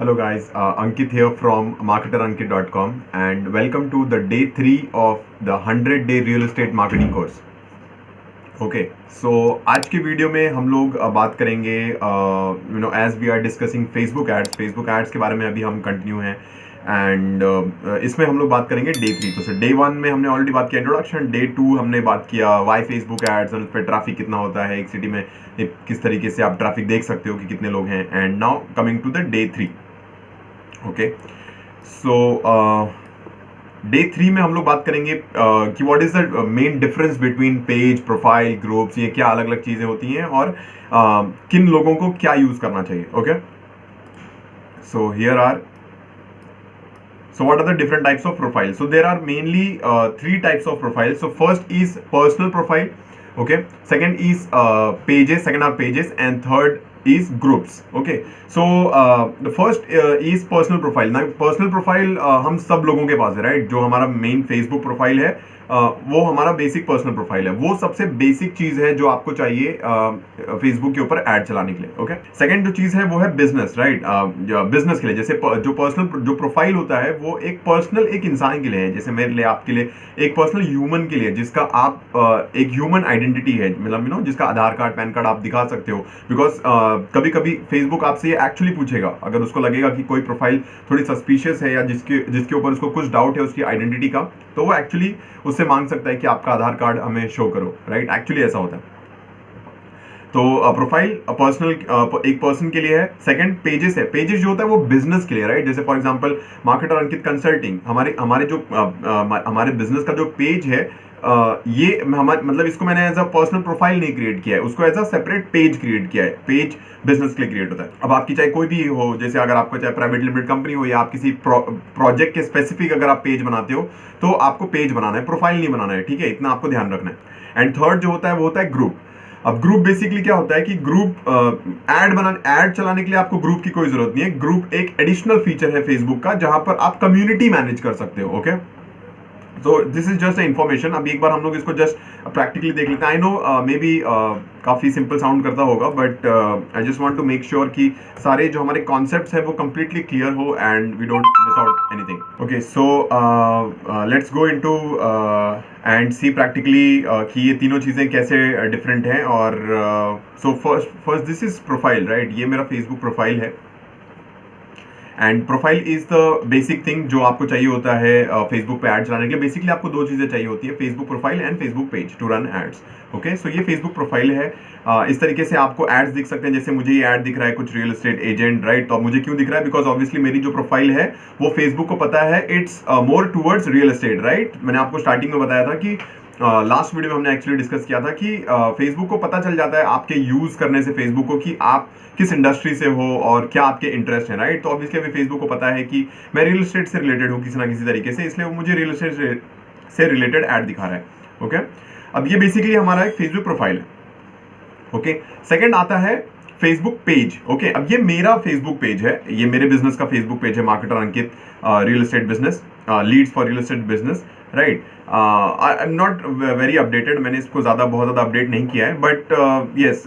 Hello guys, Ankit here from marketerankit.com and welcome to the day 3 of the 100-day real estate marketing course. Okay so आज के video में हम लोग बात करेंगे as we are discussing Facebook ads के बारे में अभी हम कंटिन्यू हैं एंड इसमें हम लोग बात करेंगे डे 3। तो डे 1 में हमने ऑलरेडी बात किया इंट्रोडक्शन, डे 2 हमने बात किया वाई फेसबुक एड्स और उस पर ट्रैफिक कितना होता है एक सिटी में, किस तरीके से आप ट्रैफिक देख सकते हो कि कितने लोग हैं। And now coming to the day 3। Okay so day 3 में हम लोग बात करेंगे कि what is the main difference between page, profile, groups, ये क्या अलग अलग चीजें होती हैं और किन लोगों को क्या यूज करना चाहिए। Okay so here are so what are the different types of profiles? So there are mainly 3 types of profiles. So first is personal profile, okay, second is second are pages, and third is groups. Okay, so the first is personal profile. Now personal profile हम सब लोगों के पास है, right? जो हमारा main Facebook profile है वो हमारा बेसिक पर्सनल प्रोफाइल है, वो सबसे बेसिक चीज है जो आपको चाहिए फेसबुक के ऊपर ऐड चलाने के लिए। ओके, सेकंड जो चीज है वो है बिजनेस, राइट? बिजनेस के लिए जैसे जो पर्सनल जो प्रोफाइल होता है वो एक पर्सनल एक इंसान के लिए है, जैसे मेरे लिए, आपके लिए एक पर्सनल ह्यूमन के लिए, जिसका आप एक ह्यूमन आइडेंटिटी है, मतलब जिसका आधार कार्ड, पैन कार्ड आप दिखा सकते हो। बिकॉज कभी कभी फेसबुक आपसे ये एक्चुअली पूछेगा, अगर उसको लगेगा कि कोई प्रोफाइल थोड़ी सस्पिशियस है या जिसके ऊपर उसको कुछ डाउट है उसकी आइडेंटिटी का, तो वो एक्चुअली उससे मांग सकता है कि आपका आधार कार्ड हमें शो करो, राइट? एक्चुअली ऐसा होता है। तो प्रोफाइल पर्सनल एक पर्सन के लिए है। सेकंड पेजेस है, पेजेस जो होता है वो बिजनेस के लिए, राइट? जैसे for example marketer Ankit consulting, हमारे बिजनेस का जो पेज है, ये मतलब इसको मैंने एज अ पर्सनल प्रोफाइल नहीं क्रिएट किया है, उसको as a separate page create किया है। पेज बिजनेस के लिए क्रिएट होता है। अब आपकी चाहे कोई भी हो, जैसे अगर आपको चाहे प्राइवेट लिमिटेड कंपनी हो या आप किसी प्रोजेक्ट के स्पेसिफिक अगर आप पेज बनाते हो तो आपको पेज बनाना है, प्रोफाइल नहीं बनाना है, ठीक है? इतना आपको ध्यान रखना है। एंड थर्ड जो होता है वो होता है ग्रुप। अब ग्रुप बेसिकली क्या होता है कि ग्रुप ऐड चलाने के लिए आपको ग्रुप की कोई जरूरत नहीं है। ग्रुप एक एडिशनल फीचर है फेसबुक का जहां पर आप कम्युनिटी मैनेज कर सकते हो। ओके, तो दिस इज जस्ट इंफॉर्मेशन। अभी एक बार हम लोग इसको जस्ट प्रैक्टिकली देख लेते हैं। आई नो मे बी काफी सिंपल साउंड करता होगा, but I just want to make sure कि सारे जो हमारे कॉन्सेप्ट्स हैं वो कंप्लीटली क्लियर हो and we don't miss out anything. Okay, so let's go into and see practically कि ये तीनों चीजें कैसे डिफरेंट हैं। और so first this is profile, right? ये मेरा फेसबुक प्रोफाइल है and profile is the basic thing जो आपको चाहिए होता है फेसबुक पे ऐड चलाने के लिए। बेसिकली आपको दो चीजें चाहिए होती है, Facebook profile and Facebook page to run ads. Okay, so ये फेसबुक प्रोफाइल है। इस तरीके से आपको एड्स दिख सकते हैं, जैसे मुझे ये ऐड दिख रहा है कुछ रियल एस्टेट एजेंट, राइट? तो मुझे क्यों दिख रहा है? बिकॉज ऑब्वियसली मेरी जो प्रोफाइल है वो फेसबुक को पता है it's more towards real estate, right? मैंने आपको स्टार्टिंग में बताया था कि लास्ट वीडियो में हमने एक्चुअली डिस्कस किया था कि फेसबुक को पता चल जाता है आपके यूज करने से फेसबुक को कि आप किस इंडस्ट्री से हो और क्या आपके इंटरेस्ट है, राइट? तो ऑब्वियसली अभी फेसबुक को पता है कि मैं रियल एस्टेट से रिलेटेड हूँ किसी ना किसी तरीके से, इसलिए वो मुझे रियल एस्टेट से रिलेटेड ऐड दिखा रहा है। ओके, अब ये बेसिकली हमारा एक फेसबुक प्रोफाइल है। ओके, सेकंड आता है फेसबुक पेज। ओके, अब ये मेरा फेसबुक पेज है, ये मेरे बिजनेस का फेसबुक पेज है, marketer Ankit real estate business, leads for real estate business, right? I am not very updated, मैंने इसको बहुत ज़्यादा अपडेट नहीं किया है, but yes,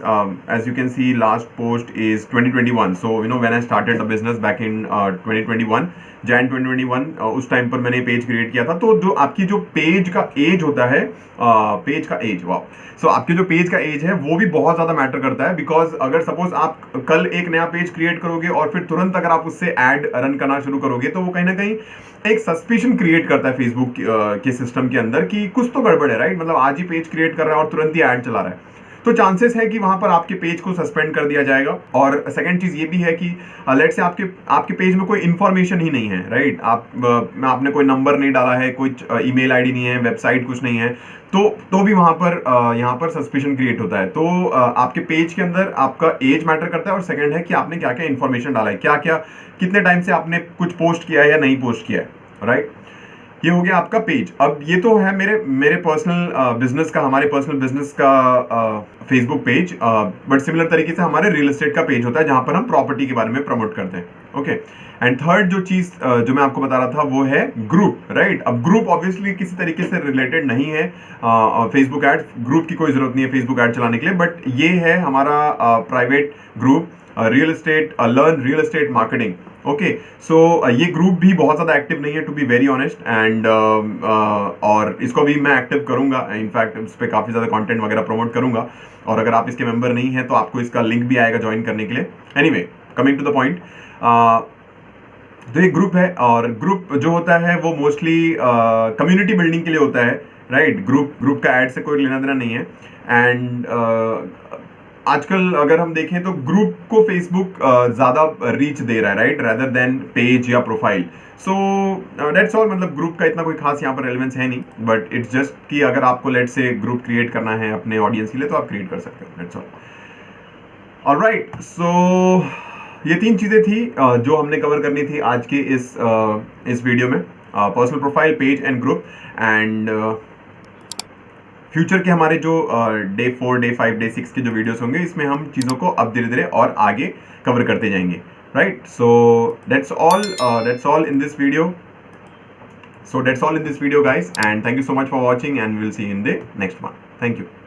as you can see last post is 2021। So when I started the business back in 2021, Jan 2021, उस time पर मैंने पेज क्रिएट किया था। तो जो आपकी जो पेज का एज होता है, पेज का एज, वाह, सो आपके जो पेज का एज है वो भी बहुत ज़्यादा मैटर करता है। बिकॉज अगर सपोज आप कल एक नया पेज क्रिएट करोगे और फिर तुरंत अगर आप उससे ऐड रन करना शुरू करोगे तो वो कहीं ना कहीं एक सस्पिशन क्रिएट करता है फेसबुक के सिस्टम के अंदर कि कुछ तो गड़बड़ है, राइट? मतलब आज ही पेज क्रिएट कर रहा है और तुरंत ही ऐड चला रहा है, तो चांसेस है कि वहां पर आपके पेज को सस्पेंड कर दिया जाएगा। और सेकंड चीज ये भी है कि लेट से आपके पेज में कोई इन्फॉर्मेशन ही नहीं है, राइट? आपने कोई नंबर नहीं डाला है, कोई ईमेल आईडी नहीं है, वेबसाइट कुछ नहीं है, तो भी वहां पर यहाँ पर सस्पिशन क्रिएट होता है। तो आपके पेज के अंदर आपका एज मैटर करता है और सेकंड है कि आपने क्या क्या इन्फॉर्मेशन डाला है, क्या क्या कितने टाइम से आपने कुछ पोस्ट किया है या नहीं पोस्ट किया है, राइट? ये हो गया आपका पेज। अब ये तो है मेरे पर्सनल बिजनेस का, हमारे पर्सनल बिजनेस का फेसबुक पेज, बट सिमिलर तरीके से हमारे रियल एस्टेट का पेज होता है जहां पर हम प्रॉपर्टी के बारे में प्रमोट करते हैं। ओके। एंड थर्ड जो चीज जो मैं आपको बता रहा था वो है ग्रुप, राइट। अब ग्रुप ऑब्वियसली किसी तरीके से रिलेटेड नहीं है फेसबुक एड, ग्रुप की कोई जरूरत नहीं है फेसबुक एड चलाने के लिए, बट ये है हमारा private group real estate, learn real estate marketing. Okay, so ये ग्रुप भी बहुत ज़्यादा एक्टिव नहीं है to be very honest, and और इसको भी मैं एक्टिव करूंगा, इनफैक्ट इस पर काफ़ी ज़्यादा कंटेंट वगैरह प्रमोट करूंगा, और अगर आप इसके मेंबर नहीं हैं तो आपको इसका लिंक भी आएगा ज्वाइन करने के लिए। Anyway, coming to the point, तो ये ग्रुप है, और ग्रुप जो होता है वो मोस्टली कम्युनिटी बिल्डिंग के लिए होता है, राइट। ग्रुप का ऐड से कोई लेना देना नहीं है। एंड आजकल अगर हम देखें तो ग्रुप को फेसबुक ज़्यादा रीच दे रहा है, राइट, रेदर देन पेज या प्रोफाइल। सो दैट्स ऑल, मतलब ग्रुप का इतना कोई खास यहाँ पर रेलेवेंस है नहीं, बट इट्स जस्ट कि अगर आपको लेट से ग्रुप क्रिएट करना है अपने ऑडियंस के लिए तो आप क्रिएट कर सकते हो, दैट्स ऑल। ऑलराइट, सो ये 3 चीज़ें थी जो हमने कवर करनी थी आज के इस वीडियो में, personal profile, page and group. And future के हमारे जो डे 4, डे 5, डे 6 के जो वीडियोस होंगे, इसमें हम चीज़ों को अब धीरे धीरे और आगे कवर करते जाएंगे, right. So that's all in this video, guys, and thank you so much for watching, and we'll see you in the next one. Thank you.